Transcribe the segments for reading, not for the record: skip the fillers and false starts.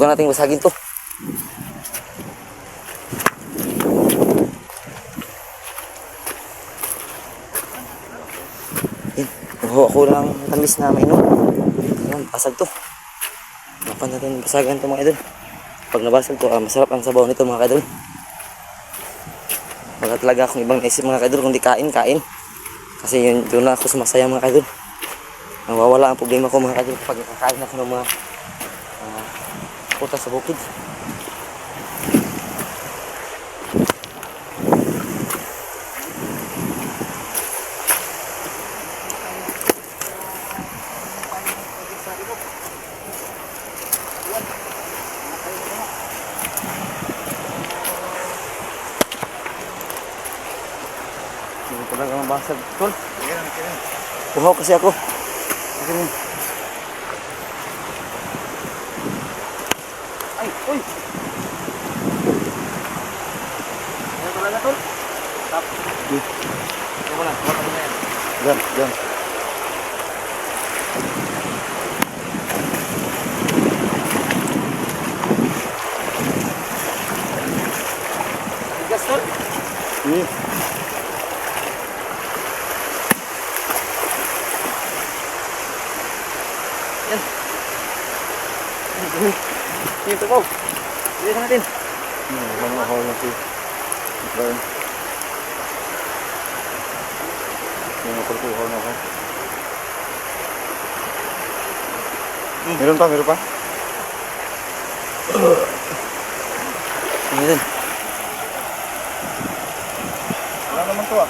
Subukan natin basagin to. Ako lang tamis na mainom. Ayan, basag to. Dapat natin basagan to mga idol. Pag nabasag to, masarap ang sabaw nito mga idol. Wala talaga akong ibang naisip mga idol kundi kain. Kasi yun, doon lang ako sumasaya mga idol. Nawawala ang problema ko mga idol pag nakakain ako ng mga putas sa bukid. Hindi talaga mabasag tol. Uhaw kasi ako. Ay, uy! Ano talaga tol? Stop. Ito mo na, huwag na yan. Diyan. Tigas tol? Yan. Dito po. Dito natin. Mga hall na si Burn. Mga pagkuhaw na ako. Meron pa? Ano yun? Wala naman to ah.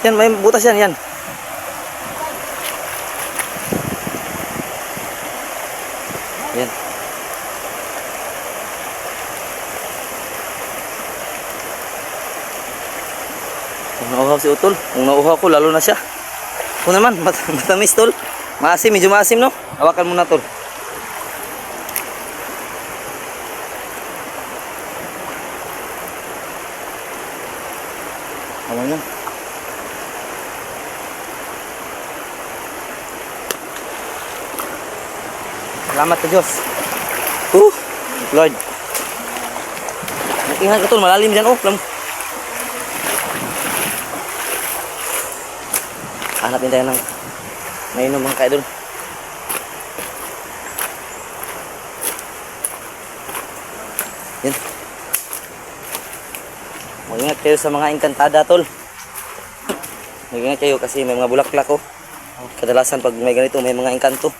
Yan, may butas yan. Yan. Kung nauhaw si Utol, kung nauhaw ko lalo na siya. Kung naman, matamis tol. Maasim, medyo maasim no? Hawakan mo na tol. Tama yan. Salamat sa Diyos. Lord. Ingat ka tol, malalim dyan oh. Hanapin tayo ng mainom mga kaidol. Yan. Mag-ingat kayo sa mga engkantada tol. Mag-ingat kayo kasi may mga bulaklak oh. Kadalasan pag may ganito may mga engkanto.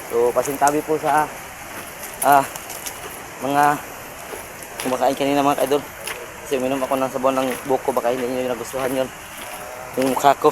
So pasintabi po sa mga kumakain kanina mga kaidol. Kasi uminom ako ng sabon ng buko, baka hindi nyo nagustuhan yun. Yung mukha ko.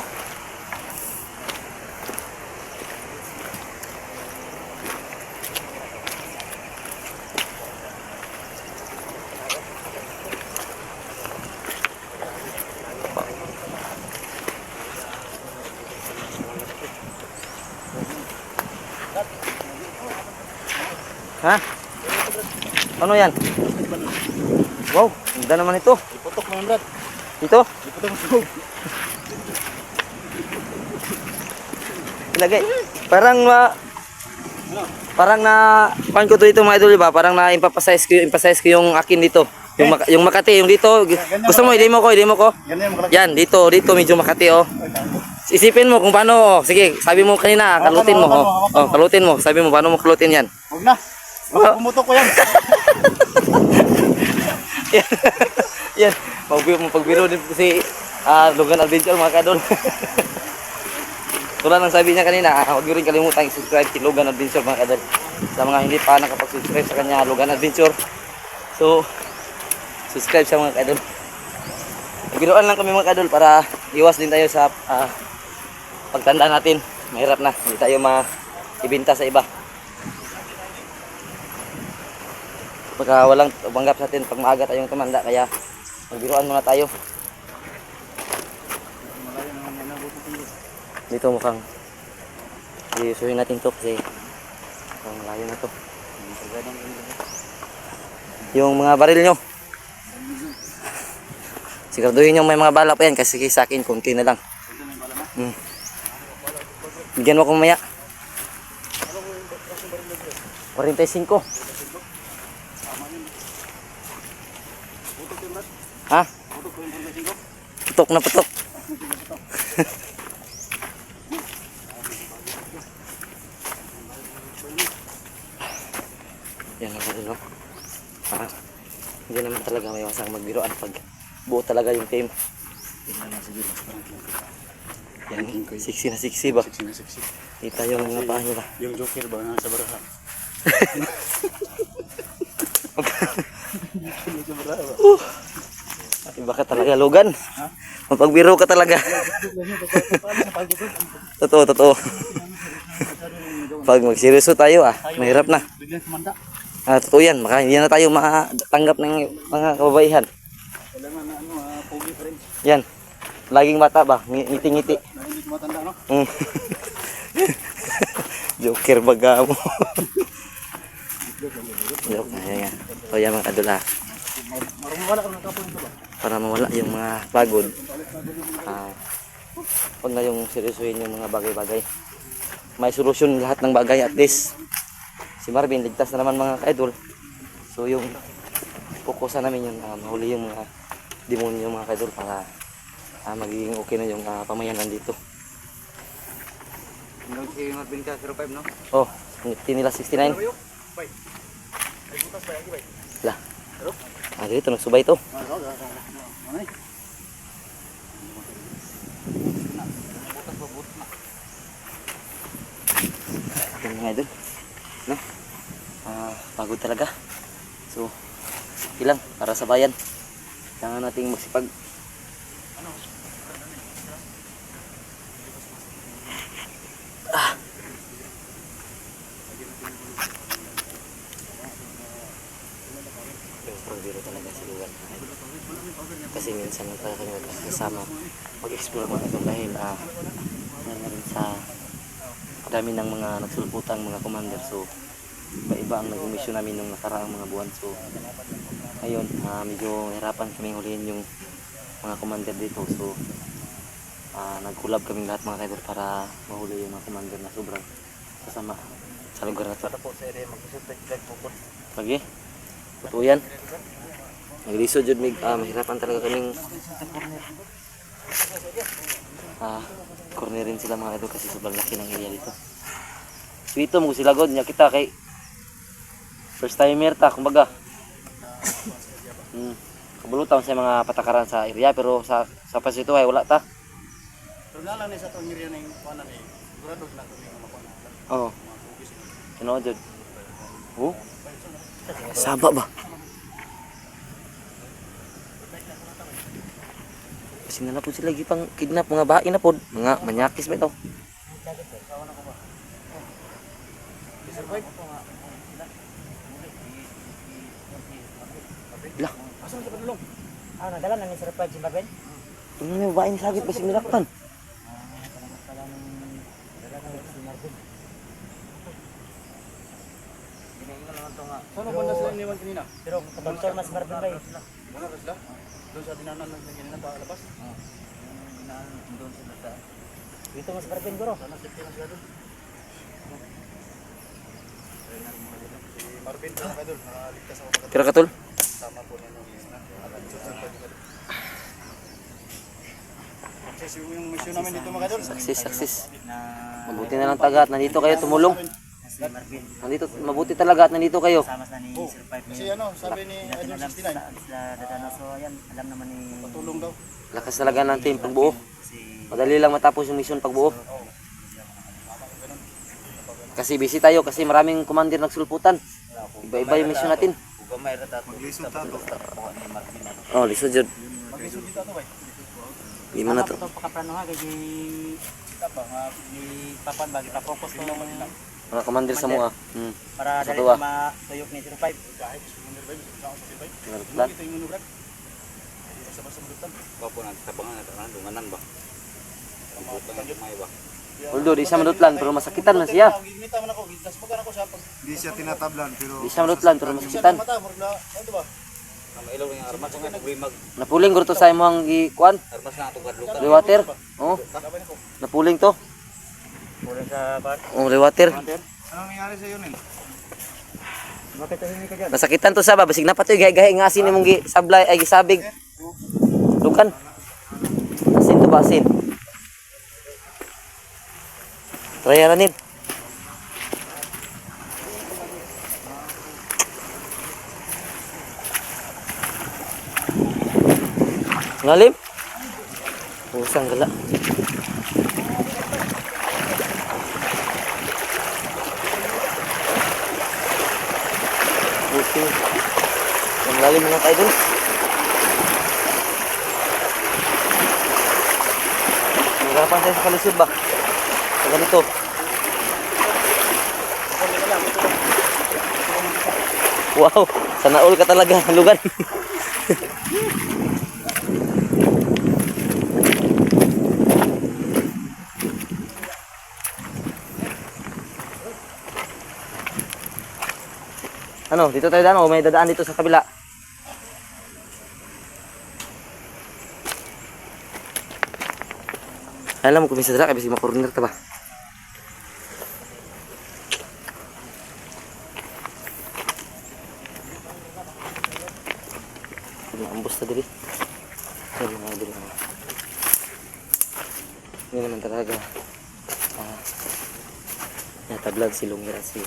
Ha? Ano yan? Wow, ganda naman ito. Iputok mo Brad. Ito? Iputok mo. Ilagay. Parang na pan ko to dito mga idol, diba? Parang na emphasize ko yung akin dito. Yung Makati, yung dito. Gusto mo, i-demo ko. Yan, dito medyo Makati oh. Isipin mo kung paano. Sige, sabi mo kanina, kalutin mo. Kalutin mo. Sabi mo paano mo kalutin yan. Huwag na. Pumutok ko yan. Yan. Pagbiro din si Logan Adventure mga kadol. Tulad ng sabi niya kanina, huwag nyo rin kalimutan i-subscribe si Logan Adventure mga kadol. Sa mga hindi pa nakapag-subscribe sa kanya, Logan Adventure. So, subscribe sa mga kadol. Biruan lang kami mga kadol para iwas din tayo sa pagtanda natin. Mahirap na, hindi tayo maibenta sa iba. Pagka walang banggap sa atin, pag maaga tayong tumanda, kaya magbiruan muna tayo. Dito mukhang i-usuhin natin to kasi malayo na to. Yung mga baril nyo, siguraduhin nyo may mga bala pa yan kasi sa akin konti na lang. Bigyan mo ko mamaya. 45. Tama yun. Putok yun, Brad. Ha? Putok ko yung 45. Putok na putok. Yan ang ano. Hindi naman talaga may wasang magbiroan pag buo talaga yung team. Yan, sexy na sexy ba? Sexy na sexy. Kita yung mga paa nila. Yung Joker ba nasa baraha? Nasa baraha ba? Iba ka talaga, Logan. Mapagbiro ka talaga. Totoo, totoo. Pag magseryoso tayo mahirap na. Biglang kumanda. Totoo yan. Baka hindi na tayo matanggap ng mga kababaihan. Kailangan na pogi pa rin. Yan. Laging mata ba? Ngiti-ngiti. Na hindi tumatanda, no? Mm. Joker baga mo. Joke. Ayan. So yan mga kadula. Marunong wala ka ng kapon ito ba? Para mawala yung mga pagod. Huwag na yung seryosohin yung mga bagay-bagay. May solusyon lahat ng bagay at least. Si Marvin, ligtas na naman mga ka-idol. So yung fokusan namin yun, mahuli yung mga demonyo mga ka-idol para magiging okay na yung pamayanan dito. Hanggang si Marvin ka 05, no? Oh, nila 69. Lah. Dito nagsubay to. Yan mga idol. No? Pagod talaga. So, ilang para sa bayan. Kailangan nating magsipag. Pagbiro talaga si Lugan. Kasi minsan lang talaga kami magkasama mag-explore mga ito dahil na rin sa dami ng mga nagsulputang mga commander. So iba-iba ang naging mission namin nung nakaraang mga buwan. So ngayon medyo hirapan kaming hulihin yung mga commander dito. So nag-collab kaming lahat mga kaidol para mahuli yung mga commander na sobrang kasama sa lugar na ito. Lagi? Totoo yan. Nagliso jud mig mahirapan talaga kaming cornerin sila mga idol kasi sobrang laki ng area dito. Dito mo sila god nya kita kay first timer ta kumbaga. Kabulutan sa mga patakaran sa area pero sa pasito ay wala ta. Pero nalang ni sa tong area ning kuanan ni sigurado na kami makuha. Oo. Kino jud. Oh. Saba ba? Kasi na po sila gipang kidnap mga bae na po. Mga manyakis ba ito? Lah. Asa sa padulong? Nagdala na ni Sir Pag Zimbabwe. Tingnan mo bae ni sakit kasi nilakpan. Saan ang banda sila iniwan kanina? Pero kapag mas Marvin ba yun? Wala ba sila? Doon sa dinanan lang sa kanina ba labas? Doon sila sa... Dito mas Marvin bro. Sana safety na sila doon. Si Marvin sa kadol, nakaligtas ako pagkat Kira katul? tama po niya nung Success yung mission namin dito mga kadol. Saksis. Mabuti na lang taga at nandito kayo tumulong. Si Marvin. Nandito, mabuti talaga at nandito kayo. Kasama na ni Sir Pag. Kasi sabi ni Idol 69, Sila dadano. So ayan, alam naman ni... patulong daw. Lakas talaga ng team pagbuo. Si... Madali lang matapos yung mission pagbuo. Kasi busy tayo kasi maraming commander nagsulputan. Iba-iba yung mission natin. Oh, lisod jud. Mag-lisod dito to ba? Di man na to. Ito pakaplano ha, kaya Tapa nga ni Papan ba, kita focus to Mga commander sa mga. para Sa dali tuwa. na matuyok ni 05. Plan. Ito yung munubrat. Basta-basta munutan. Bapo nagtabangan na dunganan ba? Ang putang yung may ba? Although di siya madutlan pero masakitan na siya. Ginita man ako, gitas pa ako sa pag Hindi siya tinatablan pero Di siya madutlan pero siya masakitan. mata, murag na, ano ba? Na mailaw yung armas nga nagrimag. Napuling ko to sa imong gikuan. Armas nga itong kadlukan. Rewater. Oh, Sabay nako. napuling to. Mula sa bar. Oh, rewater. anong nangyari sa iyo nin? Bakit tahimik ka dyan? Nasakitan to sa ba, basig na pa to gahi-gahi nga asin imong gisablay ay gisabig. Dukan. Asin to ba asin? Try na nid. Ngalim? Usang gala. Pusing. Ang lalim mga tayo dun. Mahirapan tayo sa kalisod ba? Sa ganito. Wow, sana all ka talaga, lugan. Ano, dito tayo daan o may dadaan dito sa kabila? Alam mo kung minsan dala, kasi makorner ta ba? Ambos na dili. Ayun mga dili. Hindi naman talaga. Natablad si Lungir at si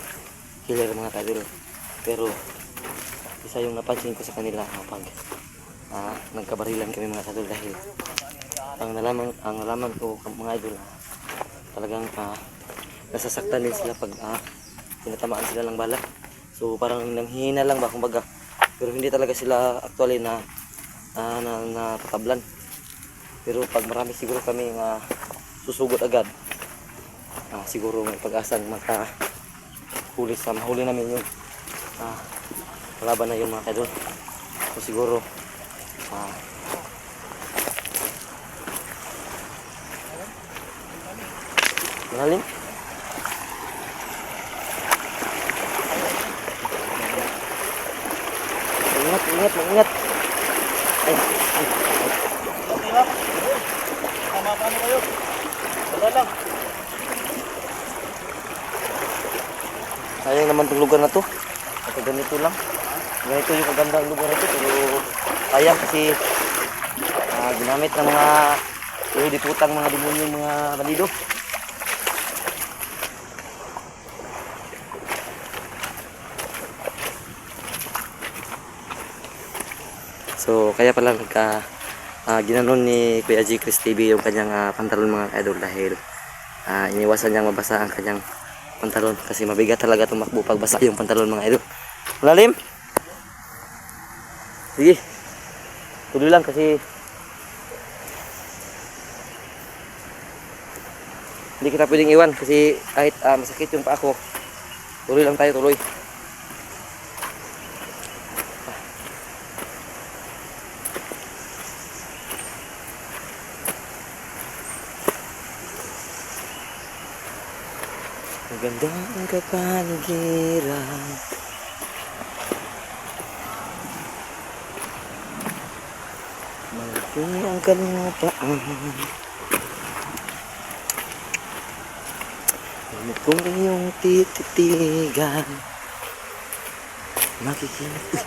Killer mga kadol. Pero isa yung napansin ko sa kanila pag nagkabarilan kami mga kadol dahil ang nalaman ko mga idol talagang nasasaktan din sila pag tinatamaan sila ng bala. So parang nanghihina lang ba kumbaga. Pero hindi talaga sila actually na patablan. Pero pag marami siguro kami susugod agad, siguro may pag-asang mahuli namin yung kalaban na yun mga kadol. So siguro malalim. Ingat. Ay. Paano kayo? Wala lang. Sayang naman itong lugar na to. At ganito lang. Ganito yung kaganda ang lugar na to. Pero sayang kasi ginamit ng mga diputang mga demonyo mga bandido. So kaya pala ginanon ni Kuya G Chris TV yung kanyang pantalon mga idol dahil iniwasan niyang mabasa ang kanyang pantalon kasi mabigat talaga tumakbo pag basa yung pantalon mga idol. Malalim? Sige. Tuloy lang kasi hindi kita pwedeng iwan kasi kahit masakit yung paa ko. Tuloy lang tayo, tuloy. Magandang kapaligiran, malaki ang kalupaan, ngunit kung iyong tititigan, makikita.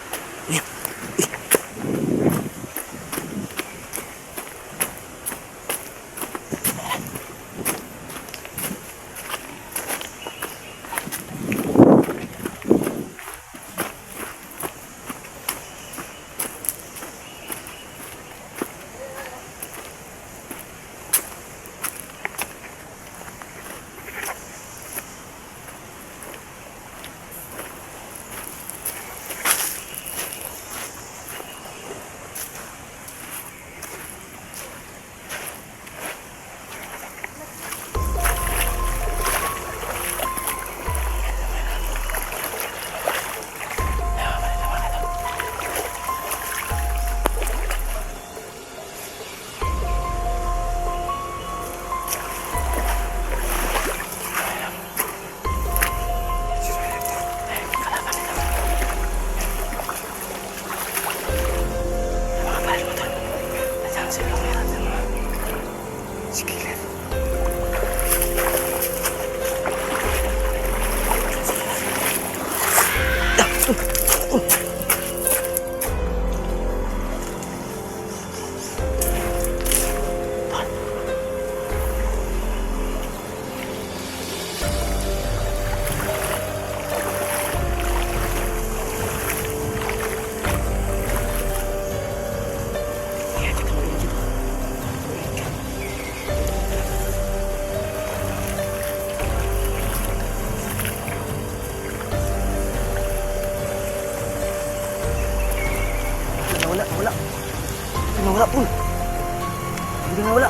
Wala. Nawala po. Hindi nawala.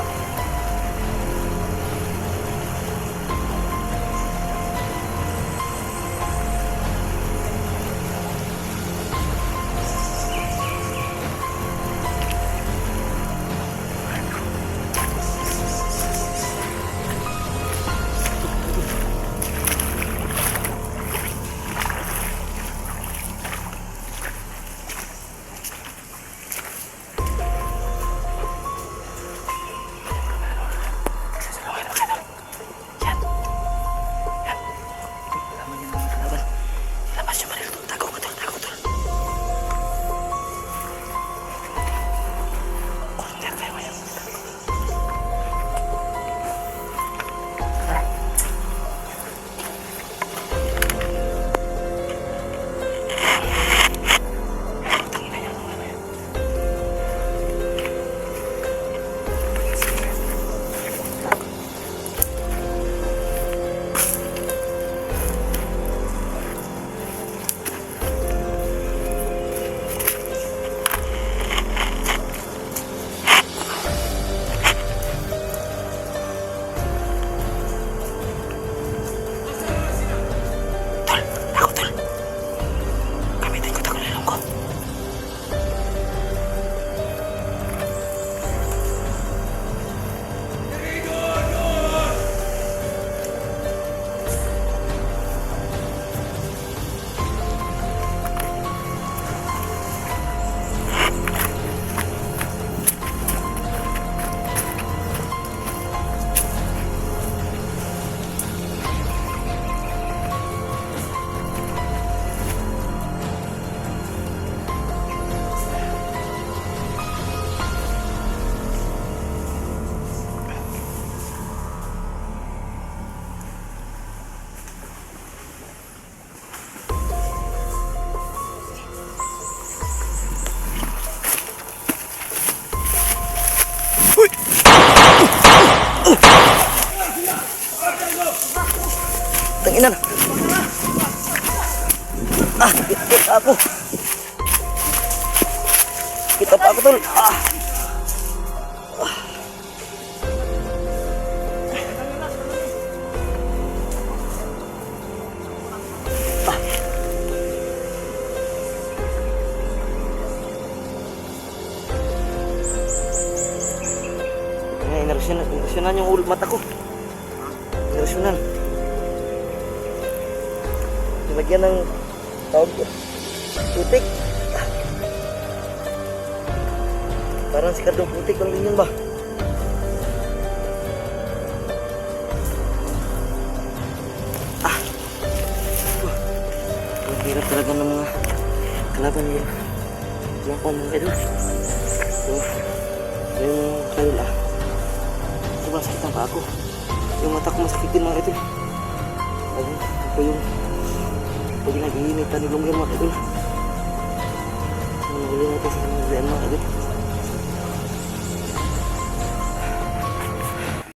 Tanginan. Kita ako. Kita pa ako, tol. Inerasyonan yung ulo mata ko. Inerasyonan. Nilagyan ng tawag ko. Putik. Parang sikadong putik lang din yun ba? Ang hirap talaga ng mga kalaban yun. Kalaban mga idol. So, yung kayo sobrang sakit ang paa ko. Yung mata ko masakit din mga idol. Ako yung pag nag-iinit na nilong yan mga idol. Nangulong ito sa kanila mga idol.